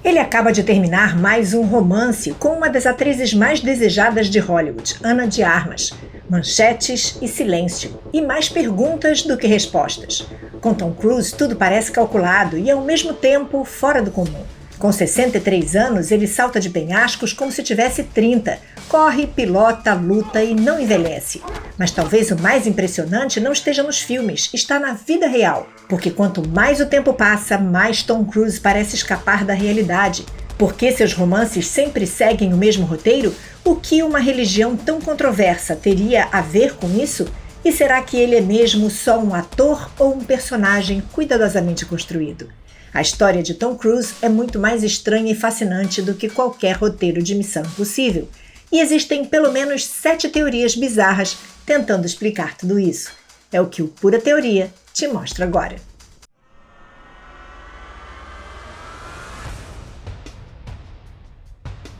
Ele acaba de terminar mais um romance com uma das atrizes mais desejadas de Hollywood, Ana de Armas. Manchetes e silêncio, e mais perguntas do que respostas. Com Tom Cruise, tudo parece calculado e, ao mesmo tempo, fora do comum. Com 63 anos, ele salta de penhascos como se tivesse 30. Corre, pilota, luta e não envelhece. Mas talvez o mais impressionante não esteja nos filmes, está na vida real. Porque quanto mais o tempo passa, mais Tom Cruise parece escapar da realidade. Porque seus romances sempre seguem o mesmo roteiro? O que uma religião tão controversa teria a ver com isso? E será que ele é mesmo só um ator ou um personagem cuidadosamente construído? A história de Tom Cruise é muito mais estranha e fascinante do que qualquer roteiro de Missão Impossível. E existem pelo menos 7 teorias bizarras tentando explicar tudo isso. É o que o Pura Teoria te mostra agora.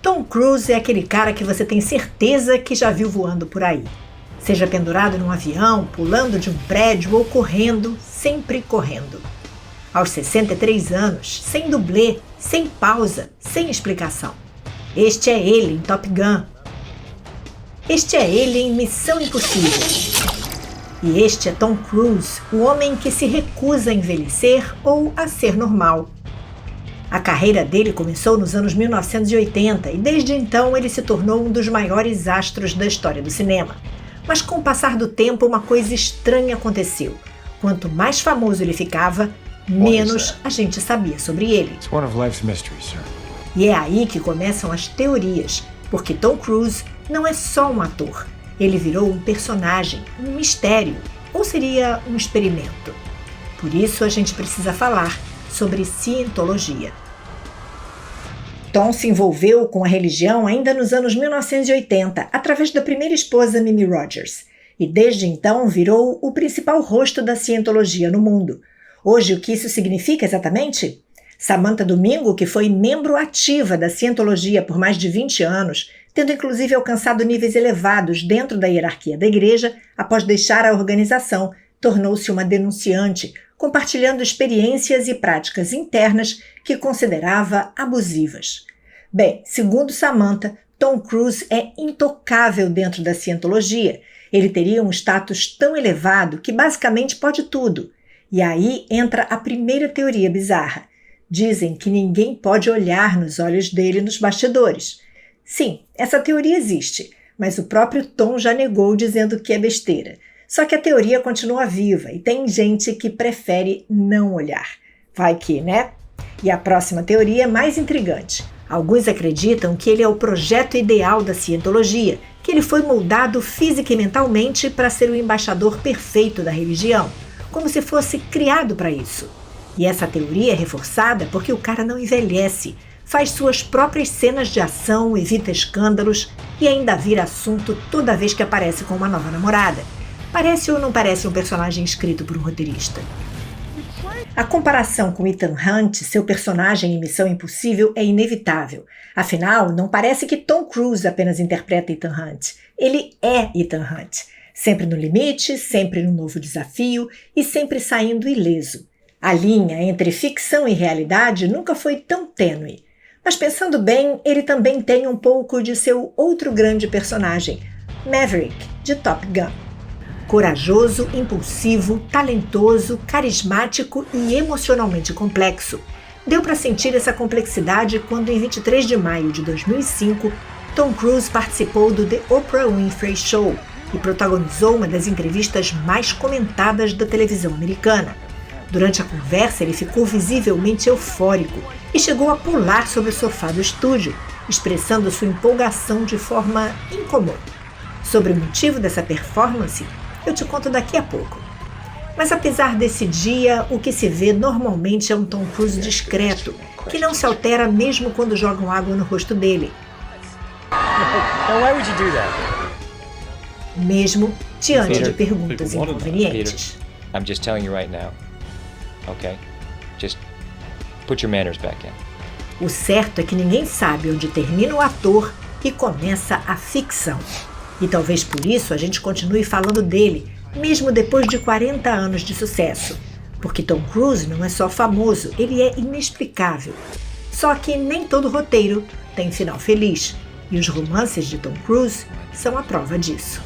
Tom Cruise é aquele cara que você tem certeza que já viu voando por aí. Seja pendurado num avião, pulando de um prédio ou correndo, sempre correndo. Aos 63 anos, sem dublê, sem pausa, sem explicação. Este é ele em Top Gun. Este é ele em Missão Impossível. E este é Tom Cruise, o homem que se recusa a envelhecer ou a ser normal. A carreira dele começou nos anos 1980 e desde então ele se tornou um dos maiores astros da história do cinema. Mas com o passar do tempo, uma coisa estranha aconteceu. Quanto mais famoso ele ficava, menos a gente sabia sobre ele. E é aí que começam as teorias, porque Tom Cruise não é só um ator. Ele virou um personagem, um mistério, ou seria um experimento. Por isso a gente precisa falar sobre cientologia. Tom se envolveu com a religião ainda nos anos 1980, através da primeira esposa Mimi Rogers, e desde então virou o principal rosto da cientologia no mundo. Hoje, o que isso significa exatamente? Samantha Domingo, que foi membro ativa da cientologia por mais de 20 anos, tendo inclusive alcançado níveis elevados dentro da hierarquia da igreja, após deixar a organização, tornou-se uma denunciante, compartilhando experiências e práticas internas que considerava abusivas. Bem, segundo Samantha, Tom Cruise é intocável dentro da cientologia. Ele teria um status tão elevado que basicamente pode tudo. E aí entra a primeira teoria bizarra. Dizem que ninguém pode olhar nos olhos dele nos bastidores. Sim, essa teoria existe, mas o próprio Tom já negou dizendo que é besteira. Só que a teoria continua viva e tem gente que prefere não olhar. Vai que, né? E a próxima teoria é mais intrigante. Alguns acreditam que ele é o projeto ideal da cientologia, que ele foi moldado física e mentalmente para ser o embaixador perfeito da religião, como se fosse criado para isso. E essa teoria é reforçada porque o cara não envelhece, faz suas próprias cenas de ação, evita escândalos e ainda vira assunto toda vez que aparece com uma nova namorada. Parece ou não parece um personagem escrito por um roteirista? A comparação com Ethan Hunt, seu personagem em Missão Impossível, é inevitável. Afinal, não parece que Tom Cruise apenas interpreta Ethan Hunt. Ele é Ethan Hunt. Sempre no limite, sempre num novo desafio e sempre saindo ileso. A linha entre ficção e realidade nunca foi tão tênue. Mas pensando bem, ele também tem um pouco de seu outro grande personagem, Maverick, de Top Gun. Corajoso, impulsivo, talentoso, carismático e emocionalmente complexo. Deu para sentir essa complexidade quando, em 23 de maio de 2005, Tom Cruise participou do The Oprah Winfrey Show e protagonizou uma das entrevistas mais comentadas da televisão americana. Durante a conversa, ele ficou visivelmente eufórico e chegou a pular sobre o sofá do estúdio, expressando sua empolgação de forma incomum. Sobre o motivo dessa performance, eu te conto daqui a pouco. Mas apesar desse dia, o que se vê normalmente é um Tom Cruise discreto, que não se altera mesmo quando jogam água no rosto dele. Mesmo diante de perguntas inconvenientes. I'm just telling you right now. Okay? Just put your manners back in. O certo é que ninguém sabe onde termina o ator e começa a ficção. E talvez por isso a gente continue falando dele, mesmo depois de 40 anos de sucesso. Porque Tom Cruise não é só famoso, ele é inexplicável. Só que nem todo roteiro tem final feliz, e os romances de Tom Cruise são a prova disso.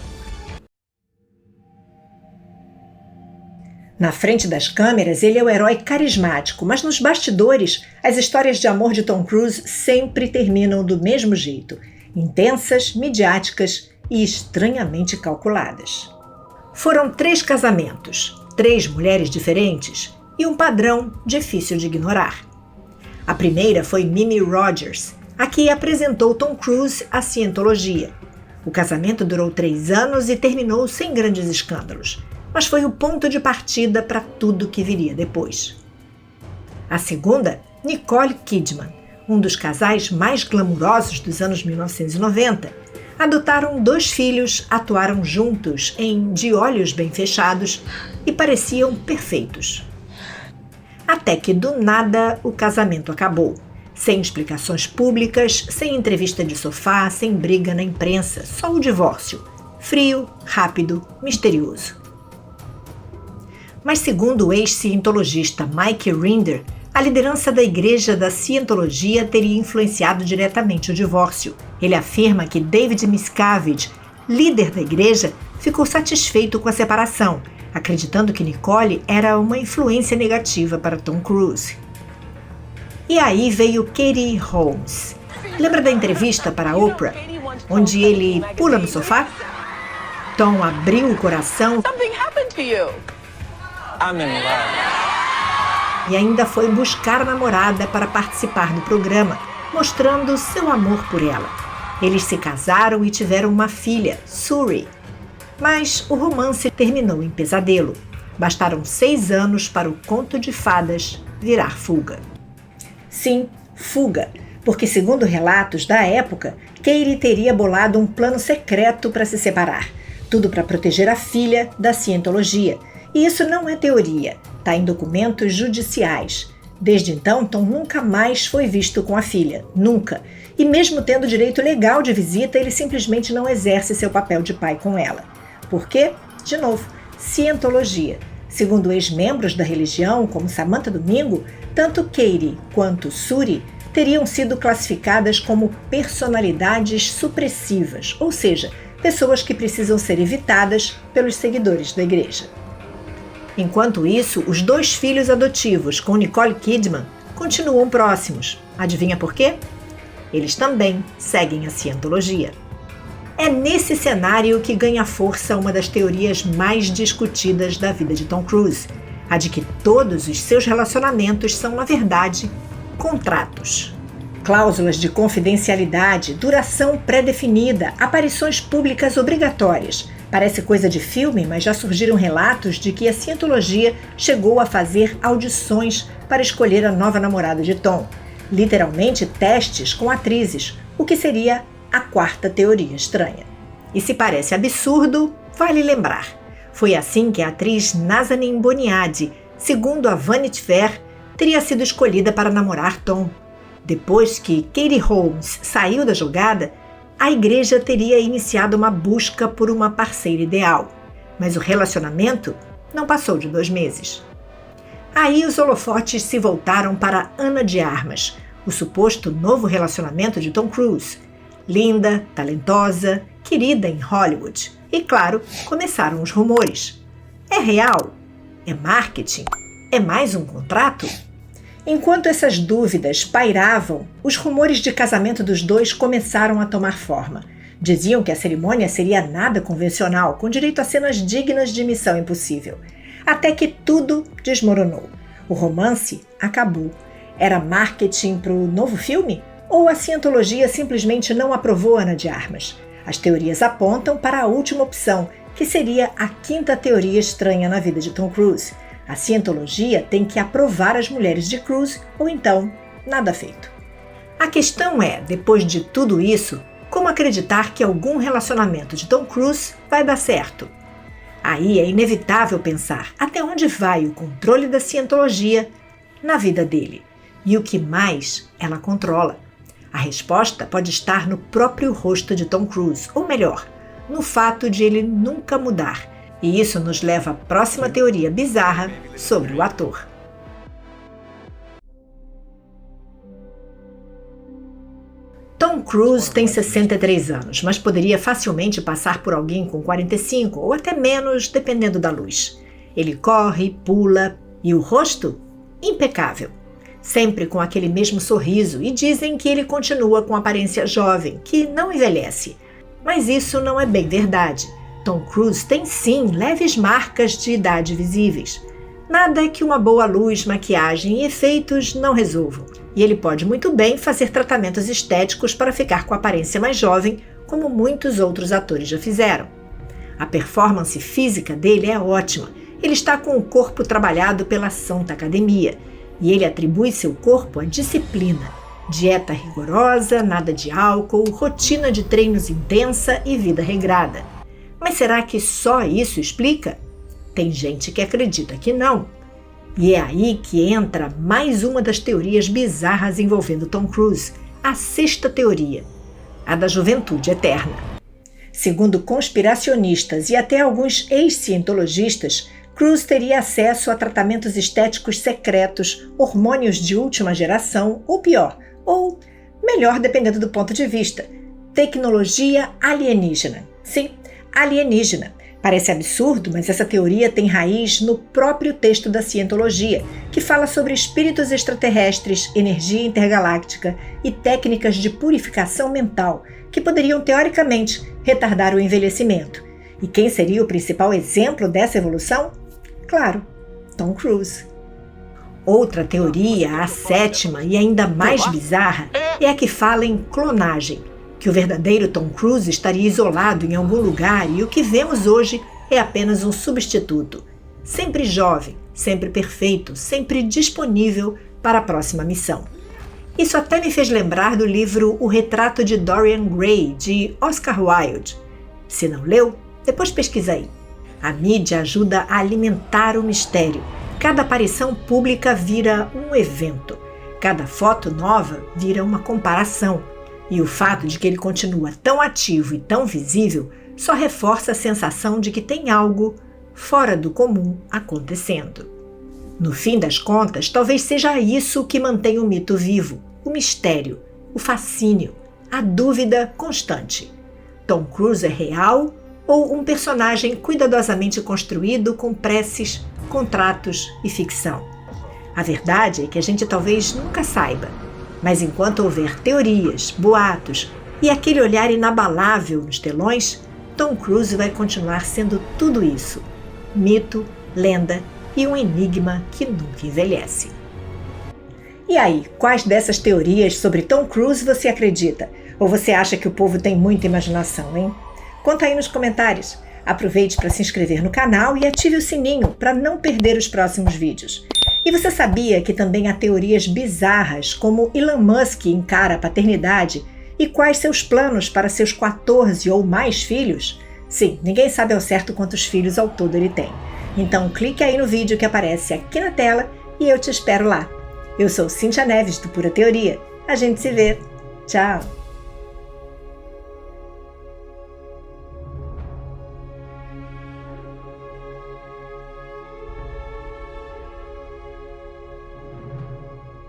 Na frente das câmeras, ele é o herói carismático, mas nos bastidores, as histórias de amor de Tom Cruise sempre terminam do mesmo jeito, intensas, midiáticas e estranhamente calculadas. Foram 3 casamentos, 3 mulheres diferentes e um padrão difícil de ignorar. A primeira foi Mimi Rogers, a que apresentou Tom Cruise à Scientologia. O casamento durou 3 anos e terminou sem grandes escândalos, mas foi o ponto de partida para tudo que viria depois. A segunda, Nicole Kidman, um dos casais mais glamurosos dos anos 1990. Adotaram 2 filhos, atuaram juntos em De Olhos Bem Fechados e pareciam perfeitos. Até que do nada o casamento acabou. Sem explicações públicas, sem entrevista de sofá, sem briga na imprensa, só o divórcio. Frio, rápido, misterioso. Mas segundo o ex-cientologista Mike Rinder, a liderança da Igreja da Scientologia teria influenciado diretamente o divórcio. Ele afirma que David Miscavige, líder da igreja, ficou satisfeito com a separação, acreditando que Nicole era uma influência negativa para Tom Cruise. E aí veio Katie Holmes. Lembra da entrevista para a Oprah, onde ele pula no sofá? Tom abriu o coração e ainda foi buscar a namorada para participar do programa, mostrando seu amor por ela. Eles se casaram e tiveram uma filha, Suri. Mas o romance terminou em pesadelo. Bastaram 6 anos para o conto de fadas virar fuga. Sim, fuga, porque segundo relatos da época, Katie teria bolado um plano secreto para se separar. Tudo para proteger a filha da Scientologia. E isso não é teoria, está em documentos judiciais. Desde então, Tom nunca mais foi visto com a filha, nunca. E mesmo tendo direito legal de visita, ele simplesmente não exerce seu papel de pai com ela. Por quê? De novo, Scientologia. Segundo ex-membros da religião, como Samantha Domingo, tanto Katie quanto Suri teriam sido classificadas como personalidades supressivas, ou seja, pessoas que precisam ser evitadas pelos seguidores da igreja. Enquanto isso, os 2 filhos adotivos com Nicole Kidman continuam próximos. Adivinha por quê? Eles também seguem a Scientologia. É nesse cenário que ganha força uma das teorias mais discutidas da vida de Tom Cruise, a de que todos os seus relacionamentos são, na verdade, contratos. Cláusulas de confidencialidade, duração pré-definida, aparições públicas obrigatórias. Parece coisa de filme, mas já surgiram relatos de que a Scientologia chegou a fazer audições para escolher a nova namorada de Tom. Literalmente testes com atrizes, o que seria a 4ª teoria estranha. E se parece absurdo, vale lembrar. Foi assim que a atriz Nazanin Boniadi, segundo a Vanity Fair, teria sido escolhida para namorar Tom. Depois que Katie Holmes saiu da jogada, a igreja teria iniciado uma busca por uma parceira ideal, mas o relacionamento não passou de 2 meses. Aí os holofotes se voltaram para Ana de Armas, o suposto novo relacionamento de Tom Cruise. Linda, talentosa, querida em Hollywood. E claro, começaram os rumores. É real? É marketing? É mais um contrato? Enquanto essas dúvidas pairavam, os rumores de casamento dos 2 começaram a tomar forma. Diziam que a cerimônia seria nada convencional, com direito a cenas dignas de Missão Impossível. Até que tudo desmoronou. O romance acabou. Era marketing para o novo filme? Ou a Scientologia simplesmente não aprovou Ana de Armas? As teorias apontam para a última opção, que seria a 5ª teoria estranha na vida de Tom Cruise. A Scientologia tem que aprovar as mulheres de Cruise, ou então, nada feito. A questão é, depois de tudo isso, como acreditar que algum relacionamento de Tom Cruise vai dar certo? Aí é inevitável pensar até onde vai o controle da Scientologia na vida dele e o que mais ela controla. A resposta pode estar no próprio rosto de Tom Cruise, ou melhor, no fato de ele nunca mudar. E isso nos leva à próxima teoria bizarra sobre o ator. Tom Cruise tem 63 anos, mas poderia facilmente passar por alguém com 45 ou até menos, dependendo da luz. Ele corre, pula e o rosto? Impecável. Sempre com aquele mesmo sorriso, e dizem que ele continua com aparência jovem, que não envelhece. Mas isso não é bem verdade. Tom Cruise tem sim leves marcas de idade visíveis. Nada que uma boa luz, maquiagem e efeitos não resolvam. E ele pode muito bem fazer tratamentos estéticos para ficar com a aparência mais jovem, como muitos outros atores já fizeram. A performance física dele é ótima. Ele está com o corpo trabalhado pela Santa Academia, e ele atribui seu corpo à disciplina. Dieta rigorosa, nada de álcool, rotina de treinos intensa e vida regrada. Mas será que só isso explica? Tem gente que acredita que não. E é aí que entra mais uma das teorias bizarras envolvendo Tom Cruise, a sexta teoria, a da juventude eterna. Segundo conspiracionistas e até alguns ex-cientologistas, Cruise teria acesso a tratamentos estéticos secretos, hormônios de última geração, ou pior, ou melhor dependendo do ponto de vista, tecnologia alienígena. Sim, alienígena. Parece absurdo, mas essa teoria tem raiz no próprio texto da cientologia, que fala sobre espíritos extraterrestres, energia intergaláctica e técnicas de purificação mental, que poderiam, teoricamente, retardar o envelhecimento. E quem seria o principal exemplo dessa evolução? Claro, Tom Cruise. Outra teoria, a sétima e ainda mais bizarra, é a que fala em clonagem, que o verdadeiro Tom Cruise estaria isolado em algum lugar e o que vemos hoje é apenas um substituto. Sempre jovem, sempre perfeito, sempre disponível para a próxima missão. Isso até me fez lembrar do livro O Retrato de Dorian Gray, de Oscar Wilde. Se não leu, depois pesquisa aí. A mídia ajuda a alimentar o mistério. Cada aparição pública vira um evento. Cada foto nova vira uma comparação. E o fato de que ele continua tão ativo e tão visível só reforça a sensação de que tem algo fora do comum acontecendo. No fim das contas, talvez seja isso que mantém o mito vivo, o mistério, o fascínio, a dúvida constante. Tom Cruise é real ou um personagem cuidadosamente construído com preces, contratos e ficção? A verdade é que a gente talvez nunca saiba. Mas enquanto houver teorias, boatos e aquele olhar inabalável nos telões, Tom Cruise vai continuar sendo tudo isso: mito, lenda e um enigma que nunca envelhece. E aí, quais dessas teorias sobre Tom Cruise você acredita? Ou você acha que o povo tem muita imaginação, hein? Conta aí nos comentários. Aproveite para se inscrever no canal e ative o sininho para não perder os próximos vídeos. E você sabia que também há teorias bizarras, como Elon Musk encara a paternidade e quais seus planos para seus 14 ou mais filhos? Sim, ninguém sabe ao certo quantos filhos ao todo ele tem. Então clique aí no vídeo que aparece aqui na tela e eu te espero lá. Eu sou Cíntia Neves, do Pura Teoria. A gente se vê. Tchau!